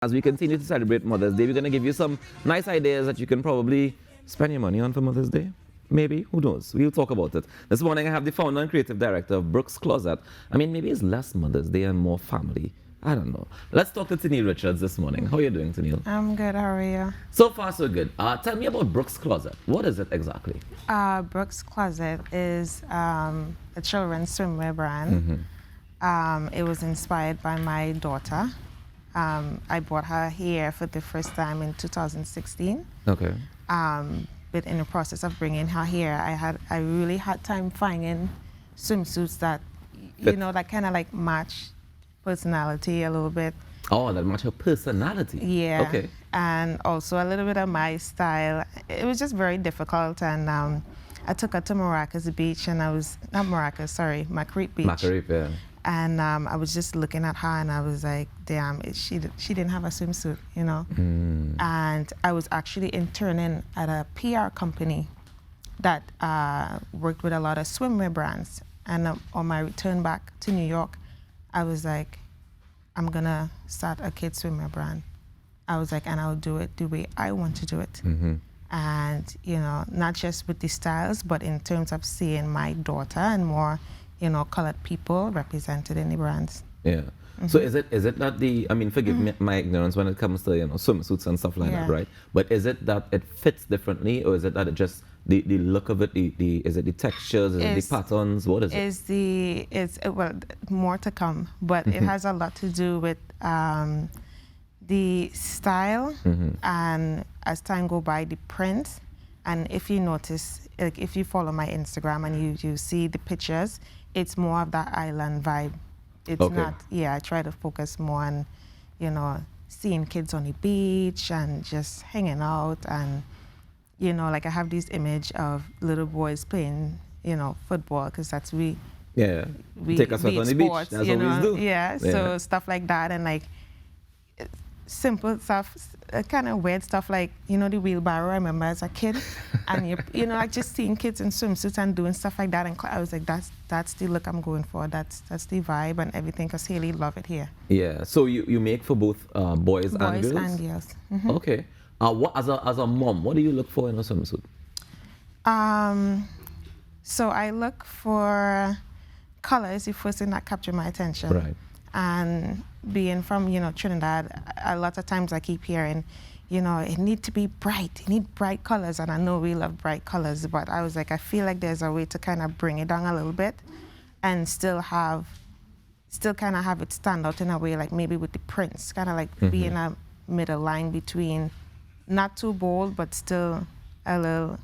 As we continue to celebrate Mother's Day, we're going to give you some nice ideas that you can probably spend your money on for Mother's Day. Maybe, who knows? We'll talk about it. This morning I have the founder and creative director of Brooke's Closet. I mean, maybe it's less Mother's Day and more family. I don't know. Let's talk to Tennille Richards this morning. How are you doing, Tennille? I'm good. How are you? So far, so good. Tell me about Brooke's Closet. What is it exactly? Brooke's Closet is a children's swimwear brand. It was inspired by my daughter. I bought her here for the first time in 2016. Okay. But in the process of bringing her here, I really had time finding swimsuits that, that kind of like match personality a little bit. Oh, that match her personality. Yeah. Okay. And also a little bit of my style. It was just very difficult, and I took her to Maracas Beach, and Maracas Beach. Maracas, yeah. And I was just looking at her, and I was like, damn, she didn't have a swimsuit, And I was actually interning at a PR company that worked with a lot of swimwear brands. And on my return back to New York, I was like, I'm gonna start a kids swimwear brand. I was like, and I'll do it the way I want to do it. And, not just with the styles, but in terms of seeing my daughter and more, colored people represented in the brands. Yeah. So is it that forgive me my ignorance when it comes to, swimsuits and stuff like that, right? But is it that it fits differently, or is it that it just, the look of it, is it the textures, is it the patterns, what is it? It's more to come, but it has a lot to do with the style, and as time go by, the print. And if you notice, like if you follow my Instagram and you see the pictures, it's more of that island vibe. It's not, I try to focus more on, seeing kids on the beach and just hanging out. And, like I have this image of little boys playing, football, because that's we take us out on the beach. That's what we do. Yeah, so stuff like that, and like simple stuff, kind of weird stuff like, the wheelbarrow I remember as a kid. And, like just seeing kids in swimsuits and doing stuff like that. And I was like, that's the look I'm going for. That's the vibe and everything, because Haley love it here. Yeah, so you make for both boys and girls? Boys and girls. Okay. What as a mom, what do you look for in a swimsuit? So I look for colors, the first thing that capture my attention. Right. And being from, Trinidad, a lot of times I keep hearing, it need to be bright. You need bright colors, and I know we love bright colors, but I was like, I feel like there's a way to kind of bring it down a little bit and still kind of have it stand out in a way, like maybe with the prints, kind of like being a middle line between not too bold, but still a little,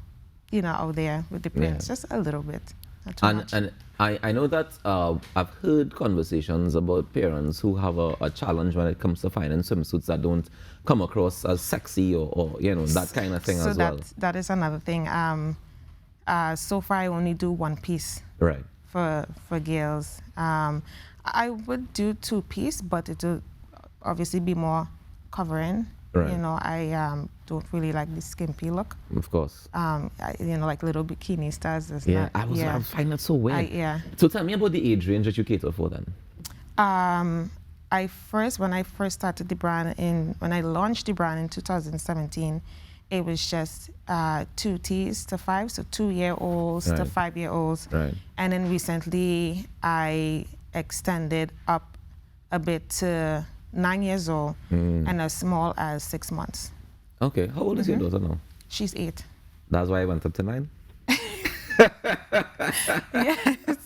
out there with the prints, just a little bit. Not too much. And I know that I've heard conversations about parents who have a challenge when it comes to finding swimsuits that don't come across as sexy or that kind of thing as well. So that is another thing. So far I only do one piece. Right. For girls. I would do two piece, but it will obviously be more covering. Right. I don't really like the skimpy look. Of course. Like little bikini stars. I find that so weird. So tell me about the age range that you cater for then. When I first started the brand when I launched the brand in 2017, it was just 2 T's to 5, so 2-year-olds to 5-year-olds. Right. And then recently I extended up a bit to 9 years old and as small as 6 months. Okay, how old is your daughter now? She's 8. That's why I went up to 9? Yes,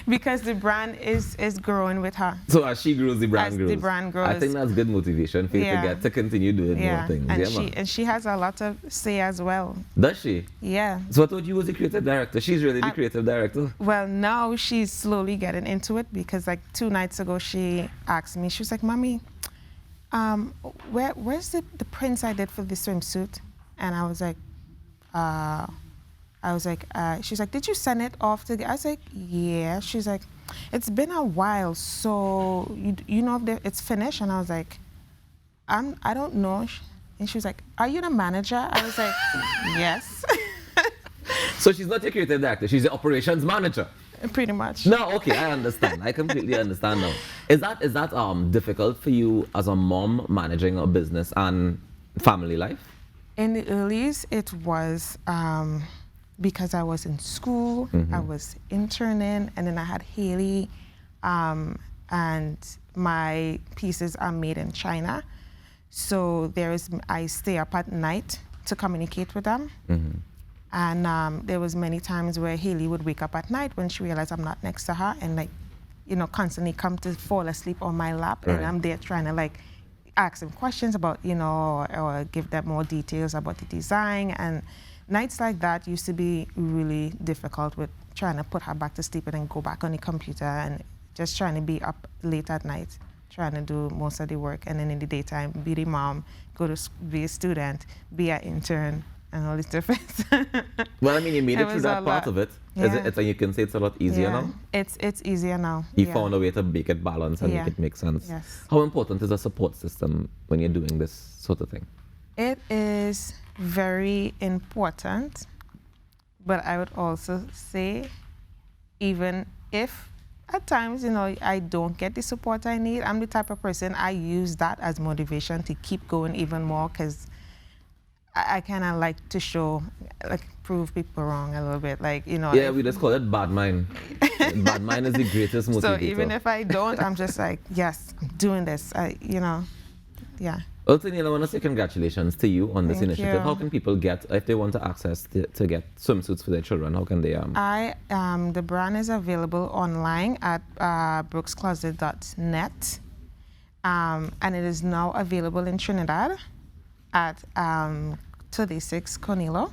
because the brand is growing with her. So as she grows, the brand grows. The brand grows. I think that's good motivation for you to continue doing more things. And she has a lot to say as well. Does she? Yeah. So I thought you was the creative director. She's really the creative director. Well, now she's slowly getting into it, because like 2 nights ago she asked me, she was like, Mommy, where's the prints I did for the swimsuit? And I was like, she's like, did you send it off to? I was like, yeah. She's like, it's been a while, so you know if it's finished? And I was like, I don't know. And she was like, are you the manager? I was like, yes. So she's not your creative director, she's the operations manager. Pretty much. No, okay, I understand. I completely understand now. Is that difficult for you as a mom managing a business and family life? In the earlies, it was because I was in school, I was interning, and then I had Haley, and my pieces are made in China. So I stay up at night to communicate with them. And there was many times where Haley would wake up at night when she realized I'm not next to her and constantly come to fall asleep on my lap. Right. And I'm there trying to ask them questions about, or give them more details about the design. And nights like that used to be really difficult with trying to put her back to sleep and then go back on the computer and just trying to be up late at night, trying to do most of the work. And then in the daytime, be the mom, be a student, be an intern, and all these different. Well, I mean, you made it through that part of it. Yeah. You can say it's a lot easier now? It's easier now. You found a way to make it balance and make it make sense. Yes. How important is a support system when you're doing this sort of thing? It is very important, but I would also say, even if at times, I don't get the support I need, I'm the type of person, I use that as motivation to keep going even more, because I kind of like to prove people wrong a little bit, Yeah, we just call it bad mind. Bad mind is the greatest motivator. So even if I don't, I'm just like, yes, I'm doing this, yeah. Well, Taniela, I want to say congratulations to you on this Thank initiative. you. How can people if they want to access to get swimsuits for their children, how can they? The brand is available online at brookscloset.net, and it is now available in Trinidad at 36 Conilo.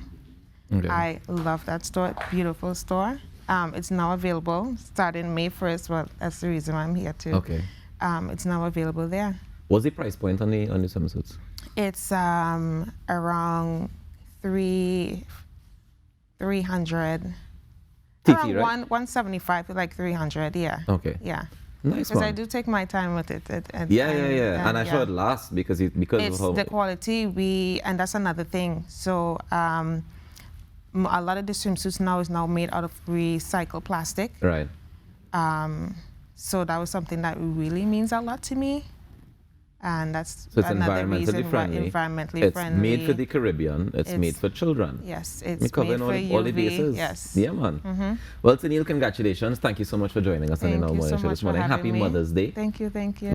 Okay. I love that store, beautiful store. It's now available starting May 1st. Well, that's the reason why I'm here too. Okay. It's now available there. What's the price point on the swimsuits? It's around 300. TT, Around right? 175 to 300, yeah. Okay. Yeah. Nice Because one. I do take my time with it. Yeah. And I'm sure it lasts because it's of how the quality. And that's another thing. So a lot of the swimsuits now is made out of recycled plastic. Right. So that was something that really means a lot to me. And that's So it's another reason environmentally friendly. why environmentally It's friendly. made for the Caribbean. It's made for children. Yes, We're it's made covering for all the UV. bases. Yes. Yeah, man. Well, Taniel, congratulations. Thank you so much for joining us on the Thank Now you Morning so Show much this for morning. having Happy me. Mother's Day. Thank you.